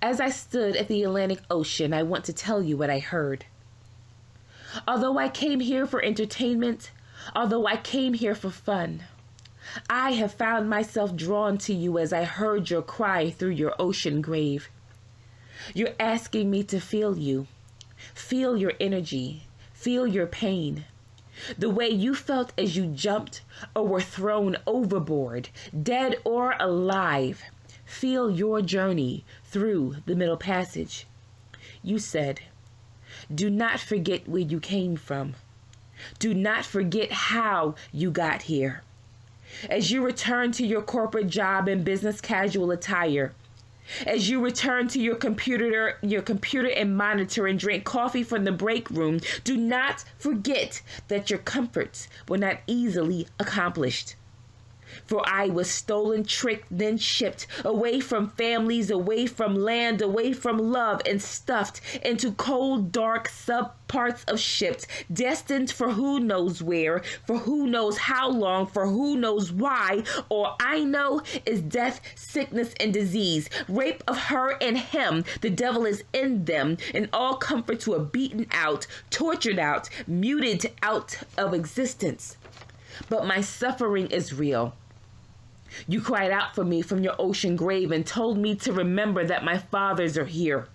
As I stood at the Atlantic Ocean, I want to tell you what I heard. Although I came here for entertainment, although I came here for fun, I have found myself drawn to you as I heard your cry through your ocean grave. You're asking me to feel you, feel your energy, feel your pain. The way you felt as you jumped or were thrown overboard, dead or alive. Feel your journey through the Middle Passage. You said, do not forget where you came from. Do not forget how you got here. As you return to your corporate job in business casual attire, as you return to your computer and monitor and drink coffee from the break room, do not forget that your comforts were not easily accomplished. For I was stolen, tricked, then shipped away from families, away from land, away from love, and stuffed into cold, dark subparts of ships, destined for who knows where, for who knows how long, for who knows why. All I know is death, sickness, and disease, rape of her and him. The devil is in them, and all comforts were beaten out, tortured out, muted out of existence. But my suffering is real. You cried out for me from your ocean grave and told me to remember that my fathers are here.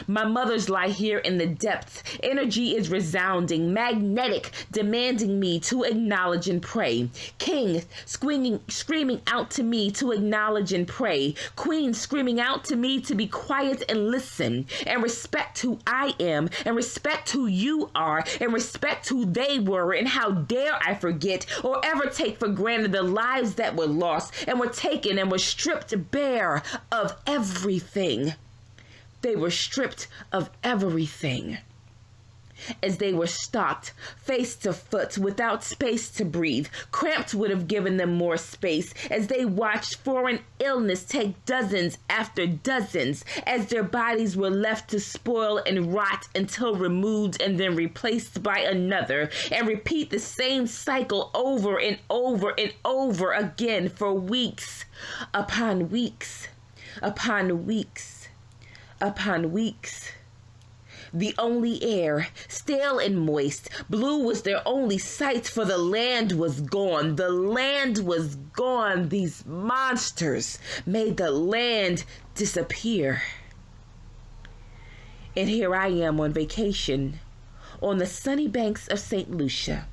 My mothers lie here in the depths. Energy is resounding, magnetic, demanding me to acknowledge and pray. King screaming out to me to acknowledge and pray. Queen screaming out to me to be quiet and listen and respect who I am and respect who you are and respect who they were, and how dare I forget or ever take for granted the lives that were lost and were taken and were stripped bare of everything. They were stripped of everything. As they were stopped, face to foot, without space to breathe. Cramps would have given them more space as they watched foreign illness take dozens after dozens, as their bodies were left to spoil and rot until removed and then replaced by another, and repeat the same cycle over and over and over again for weeks upon weeks upon weeks upon weeks. The only air, stale and moist, blue was their only sight, for the land was gone. The land was gone. These monsters made the land disappear. And here I am on vacation on the sunny banks of St. Lucia,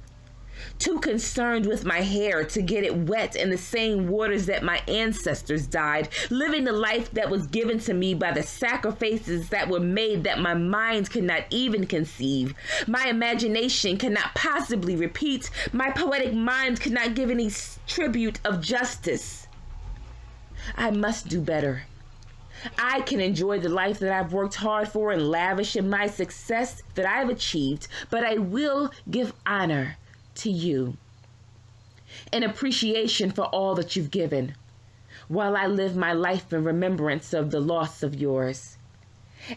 too concerned with my hair to get it wet in the same waters that my ancestors died, living the life that was given to me by the sacrifices that were made that my mind cannot even conceive. My imagination cannot possibly repeat. My poetic mind cannot give any tribute of justice. I must do better. I can enjoy the life that I've worked hard for and lavish in my success that I've achieved, but I will give honor to you in appreciation for all that you've given, while I live my life in remembrance of the loss of yours,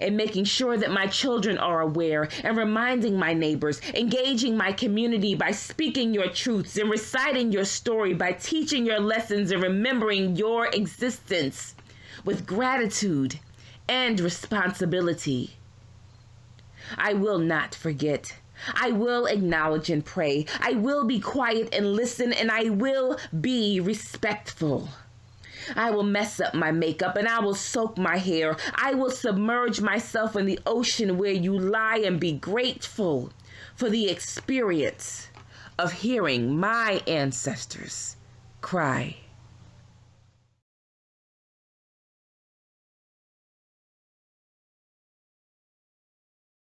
and making sure that my children are aware, and reminding my neighbors, engaging my community by speaking your truths and reciting your story, by teaching your lessons and remembering your existence with gratitude and responsibility. I will not forget. I will acknowledge and pray. I will be quiet and listen, and I will be respectful. I will mess up my makeup and I will soak my hair. I will submerge myself in the ocean where you lie and be grateful for the experience of hearing my ancestors cry.